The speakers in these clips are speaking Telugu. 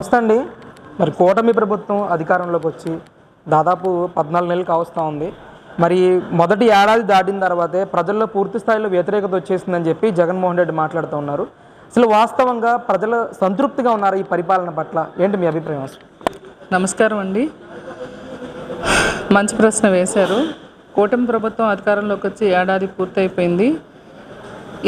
వస్తండి. మరి కూటమి ప్రభుత్వం అధికారంలోకి వచ్చి దాదాపు 14 నెలలు కావస్తూ ఉంది. మరి మొదటి ఏడాది దాటిన తర్వాతే ప్రజల్లో పూర్తి స్థాయిలో వ్యతిరేకత వచ్చేసిందని చెప్పి జగన్మోహన్ రెడ్డి మాట్లాడుతూ ఉన్నారు. అసలు వాస్తవంగా ప్రజలు సంతృప్తిగా ఉన్నారు ఈ పరిపాలన పట్ల? ఏంటి మీ అభిప్రాయం అసలు? నమస్కారం అండి. మంచి ప్రశ్న వేశారు. కూటమి ప్రభుత్వం అధికారంలోకి వచ్చి ఏడాది పూర్తయిపోయింది.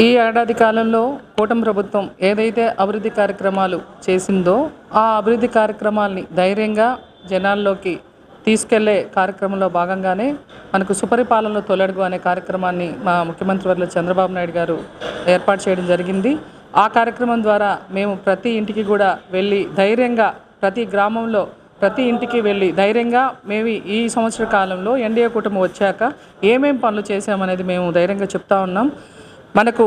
ఈ ఏడాది కాలంలో కూటమి ప్రభుత్వం ఏదైతే అభివృద్ధి కార్యక్రమాలు చేసిందో ఆ అభివృద్ధి కార్యక్రమాల్ని ధైర్యంగా జనాల్లోకి తీసుకెళ్లే కార్యక్రమంలో భాగంగానే మనకు సుపరిపాలనలో తొలడుగు అనే కార్యక్రమాన్ని మా ముఖ్యమంత్రి వర్యులు చంద్రబాబు నాయుడు గారు ఏర్పాటు చేయడం జరిగింది. ఆ కార్యక్రమం ద్వారా మేము ప్రతి ఇంటికి కూడా వెళ్ళి ధైర్యంగా, ప్రతి గ్రామంలో ప్రతి ఇంటికి వెళ్ళి ధైర్యంగా మేము ఈ సంవత్సర కాలంలో ఎన్డీఏ కూటమి వచ్చాక ఏమేం పనులు చేశామనేది మేము ధైర్యంగా చెప్తా ఉన్నాం. మనకు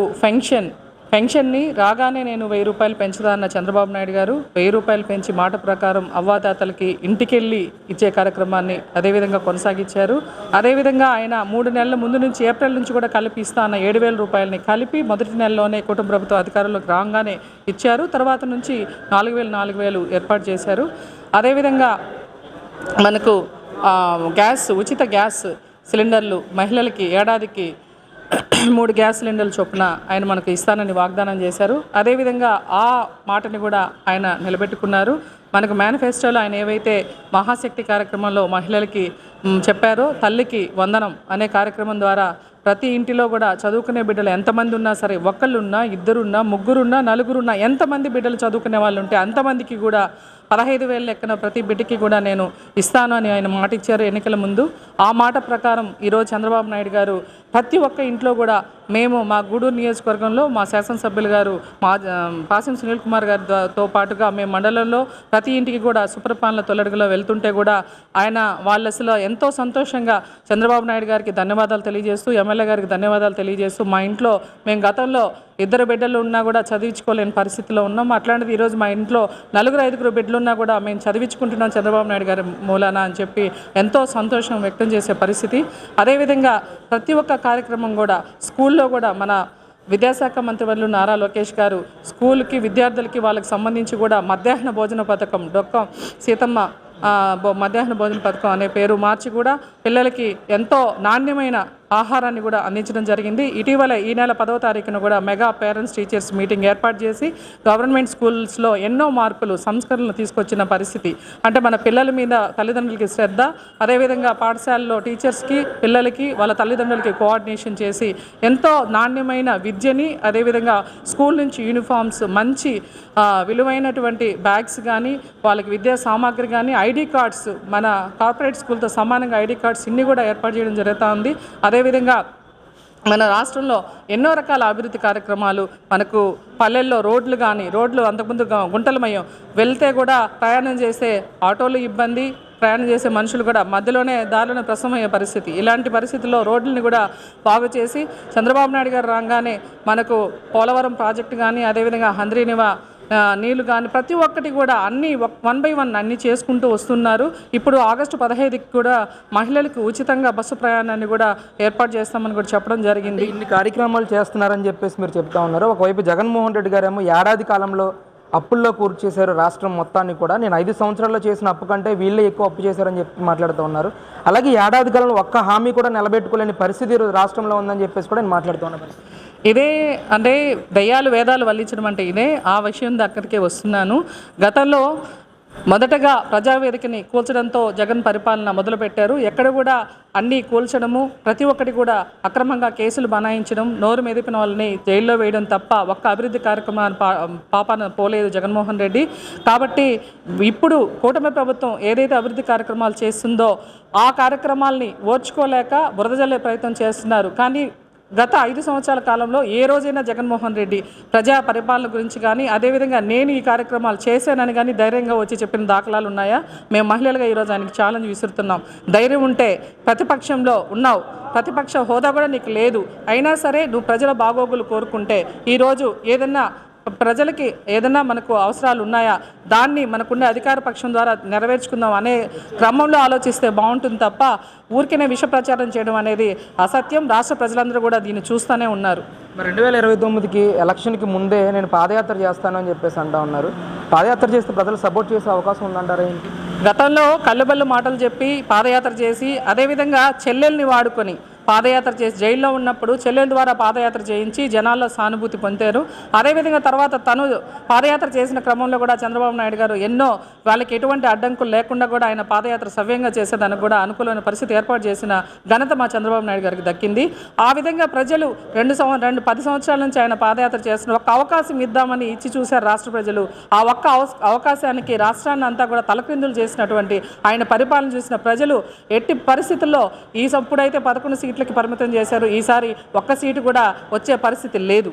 పెన్షన్ని రాగానే నేను 1000 రూపాయలు పెంచుతా అన్న చంద్రబాబు నాయుడు గారు 1000 రూపాయలు పెంచి మాట ప్రకారం అవ్వాతాతలకి ఇంటికెళ్ళి ఇచ్చే కార్యక్రమాన్ని అదేవిధంగా కొనసాగించారు. అదేవిధంగా ఆయన 3 నెలల ముందు నుంచి ఏప్రిల్ నుంచి కూడా కలిపి ఇస్తా అన్న 7000 రూపాయలని కలిపి మొదటి నెలలోనే కుటుంబ ప్రభుత్వ అధికారంలోకి రాగానే ఇచ్చారు. తర్వాత నుంచి 4000 ఏర్పాటు చేశారు. అదేవిధంగా మనకు ఉచిత గ్యాస్ సిలిండర్లు మహిళలకి ఏడాదికి 3 గ్యాస్ సిలిండర్లు చొప్పున ఆయన మనకు ఇస్తానని వాగ్దానం చేశారు. అదేవిధంగా ఆ మాటని కూడా ఆయన నిలబెట్టుకున్నారు. మనకు మేనిఫెస్టోలో ఆయన ఏవైతే మహాశక్తి కార్యక్రమంలో మహిళలకి చెప్పారో, తల్లికి వందనం అనే కార్యక్రమం ద్వారా ప్రతి ఇంటిలో కూడా చదువుకునే బిడ్డలు ఎంతమంది ఉన్నా సరే, ఒక్కళ్ళున్నా, ఇద్దరున్నా, ముగ్గురున్నా, నలుగురున్నా, ఎంతమంది బిడ్డలు చదువుకునే వాళ్ళు ఉంటే అంతమందికి కూడా 15,000 లెక్కన ప్రతి బిడ్డకి కూడా నేను ఇస్తాను అని ఆయన మాట ఇచ్చారు ఎన్నికల ముందు. ఆ మాట ప్రకారం ఈరోజు చంద్రబాబు నాయుడు గారు ప్రతి ఒక్క ఇంట్లో కూడా మేము మా గూడూరు నియోజకవర్గంలో మా శాసనసభ్యులు గారు పాసం సునీల్ కుమార్ గారితో పాటుగా మేము మండలంలో ప్రతి ఇంటికి కూడా సుపరిపాలన తొలడుగులో వెళ్తుంటే కూడా ఆయన వాళ్ళు అసలు ఎంతో సంతోషంగా చంద్రబాబు నాయుడు గారికి ధన్యవాదాలు తెలియజేస్తూ, ఎమ్మెల్యే గారికి ధన్యవాదాలు తెలియజేస్తూ, మా ఇంట్లో మేము గతంలో 2 బిడ్డలు ఉన్నా కూడా చదివించుకోలేని పరిస్థితిలో ఉన్నాం. అట్లాంటిది ఈరోజు మా ఇంట్లో 4-5 బిడ్డలు ఉన్నా కూడా మేము చదివించుకుంటున్నాం చంద్రబాబు నాయుడు గారి మూలాన అని చెప్పి ఎంతో సంతోషం వ్యక్తం చేసే పరిస్థితి. అదేవిధంగా ప్రతి ఒక్క కార్యక్రమం కూడా స్కూల్లో కూడా మన విద్యాశాఖ మంత్రివర్యులు నారా లోకేష్ గారు స్కూల్కి విద్యార్థులకి వాళ్ళకి సంబంధించి కూడా మధ్యాహ్న భోజన పథకం డొక్కం సీతమ్మ మధ్యాహ్న భోజన పథకం అనే పేరు మార్చి కూడా పిల్లలకి ఎంతో నాణ్యమైన ఆహారాన్ని కూడా అందించడం జరిగింది. ఇటీవల ఈ నెల 10వ తారీఖున కూడా మెగా పేరెంట్స్ టీచర్స్ మీటింగ్ ఏర్పాటు చేసి గవర్నమెంట్ స్కూల్స్లో ఎన్నో మార్పులు, సంస్కరణలు తీసుకొచ్చిన పరిస్థితి. అంటే మన పిల్లల మీద తల్లిదండ్రులకి శ్రద్ధ, అదేవిధంగా పాఠశాలలో టీచర్స్కి, పిల్లలకి, వాళ్ళ తల్లిదండ్రులకి కోఆర్డినేషన్ చేసి ఎంతో నాణ్యమైన విద్యని, అదేవిధంగా స్కూల్ నుంచి యూనిఫామ్స్, మంచి విలువైనటువంటి బ్యాగ్స్ కానీ, వాళ్ళకి విద్యా సామాగ్రి కానీ, ఐడి కార్డ్స్, మన కార్పొరేట్ స్కూల్తో సమానంగా ఐడి కార్డ్స్ ఇన్ని కూడా ఏర్పాటు చేయడం జరుగుతూ ఉంది. అదేవిధంగా మన రాష్ట్రంలో ఎన్నో రకాల అభివృద్ధి కార్యక్రమాలు, మనకు పల్లెల్లో రోడ్లు అంతకుముందు గుంటలమయం, వెళ్తే కూడా ప్రయాణం చేసే ఆటోలు ఇబ్బంది, ప్రయాణం చేసే మనుషులు కూడా మధ్యలోనే దారిలోనే ప్రసవమయ్యే పరిస్థితి. ఇలాంటి పరిస్థితుల్లో రోడ్లని కూడా బాగు చేసి చంద్రబాబు నాయుడు గారు రాగానే మనకు పోలవరం ప్రాజెక్టు కానీ, అదేవిధంగా హంద్రీనివా నీళ్లు కానీ ప్రతి ఒక్కటి కూడా అన్నీ 1 by 1 అన్నీ చేసుకుంటూ వస్తున్నారు. ఇప్పుడు ఆగస్టు 15కి కూడా మహిళలకు ఉచితంగా బస్సు ప్రయాణాన్ని కూడా ఏర్పాటు చేస్తామని కూడా చెప్పడం జరిగింది. ఇన్ని కార్యక్రమాలు చేస్తున్నారని చెప్పేసి మీరు చెప్తా ఉన్నారు. ఒకవైపు జగన్మోహన్ రెడ్డి గారేమో ఏడాది కాలంలో అప్పుల్లో పూర్తి చేశారు రాష్ట్రం మొత్తాన్ని కూడా. నేను 5 సంవత్సరాల్లో చేసిన అప్పు కంటే వీళ్ళే ఎక్కువ అప్పు చేశారని చెప్పి మాట్లాడుతూ ఉన్నారు. అలాగే ఏడాది కాలంలో ఒక్క హామీ కూడా నిలబెట్టుకోలేని పరిస్థితి రాష్ట్రంలో ఉందని చెప్పేసి కూడా నేను మాట్లాడుతూ ఉన్నాను. ఇదే అంటే దయ్యాలు వేదాలు వల్లించడం అంటే ఇదే. ఆ విషయం దగ్గరికే వస్తున్నాను. గతంలో మొదటగా ప్రజావేదికని కూల్చడంతో జగన్ పరిపాలన మొదలుపెట్టారు. ఎక్కడ కూడా అన్నీ కూల్చడము, ప్రతి ఒక్కటి కూడా అక్రమంగా కేసులు బనాయించడం, నోరు మెదిపిన వాళ్ళని జైల్లో వేయడం తప్ప ఒక్క అభివృద్ధి కార్యక్రమాన్ని పాపాన పోలేదు జగన్మోహన్ రెడ్డి. కాబట్టి ఇప్పుడు కూటమి ప్రభుత్వం ఏదైతే అభివృద్ధి కార్యక్రమాలు చేస్తుందో ఆ కార్యక్రమాల్ని ఓర్చుకోలేక బురద జల్లే ప్రయత్నం చేస్తున్నారు. కానీ గత 5 సంవత్సరాల కాలంలో ఏ రోజైనా జగన్మోహన్ రెడ్డి ప్రజా పరిపాలన గురించి కానీ, అదేవిధంగా నేను ఈ కార్యక్రమాలు చేశానని కానీ ధైర్యంగా వచ్చి చెప్పిన దాఖలాలు ఉన్నాయా? మేము మహిళలుగా ఈరోజు ఆయనకి ఛాలెంజ్ విసురుతున్నాం. ధైర్యం ఉంటే ప్రతిపక్షంలో ఉన్నావు, ప్రతిపక్ష హోదా కూడా నీకు లేదు, అయినా సరే నువ్వు ప్రజల బాగోగులు కోరుకుంటే ఈరోజు ఏదన్నా ప్రజలకి ఏదైనా మనకు అవసరాలు ఉన్నాయా, దాన్ని మనకున్న అధికార పక్షం ద్వారా నెరవేర్చుకుందాం అనే క్రమంలో ఆలోచిస్తే బాగుంటుంది తప్ప ఊరికనే విష ప్రచారం చేయడం అనేది అసత్యం. రాష్ట్ర ప్రజలందరూ కూడా దీన్ని చూస్తూనే ఉన్నారు. మరి 2029కి ఎలక్షన్కి ముందే నేను పాదయాత్ర చేస్తాను అని చెప్పేసి అంటా ఉన్నారు. పాదయాత్ర చేస్తే ప్రజలు సపోర్ట్ చేసే అవకాశం ఉందంటారా ఏంటి? గతంలో కళ్ళబల్లు మాటలు చెప్పి పాదయాత్ర చేసి, అదేవిధంగా చెల్లెల్ని వాడుకొని పాదయాత్ర చేసి జైల్లో ఉన్నప్పుడు చెల్లెల ద్వారా పాదయాత్ర చేయించి జనాల్లో సానుభూతి పొందారు. అదేవిధంగా తర్వాత తను పాదయాత్ర చేసిన క్రమంలో కూడా చంద్రబాబు నాయుడు గారు ఎన్నో వాళ్ళకి ఎటువంటి అడ్డంకులు లేకుండా కూడా ఆయన పాదయాత్ర సవ్యంగా చేసేదానికి కూడా అనుకూలమైన పరిస్థితి ఏర్పాటు చేసిన ఘనత మా చంద్రబాబు నాయుడు గారికి దక్కింది. ఆ విధంగా ప్రజలు 10 సంవత్సరాల నుంచి ఆయన పాదయాత్ర చేస్తున్న ఒక్క అవకాశం ఇద్దామని ఇచ్చి చూశారు రాష్ట్ర ప్రజలు. ఆ ఒక్క అవకాశానికి రాష్ట్రాన్ని అంతా కూడా తలక్రిందులు చేసినటువంటి ఆయన పరిపాలన చూసిన ప్రజలు ఎట్టి పరిస్థితుల్లో ఇప్పుడైతే 11 సీట్లకి పరిమితం చేశారు. ఈసారి ఒక్క సీటు కూడా వచ్చే పరిస్థితి లేదు.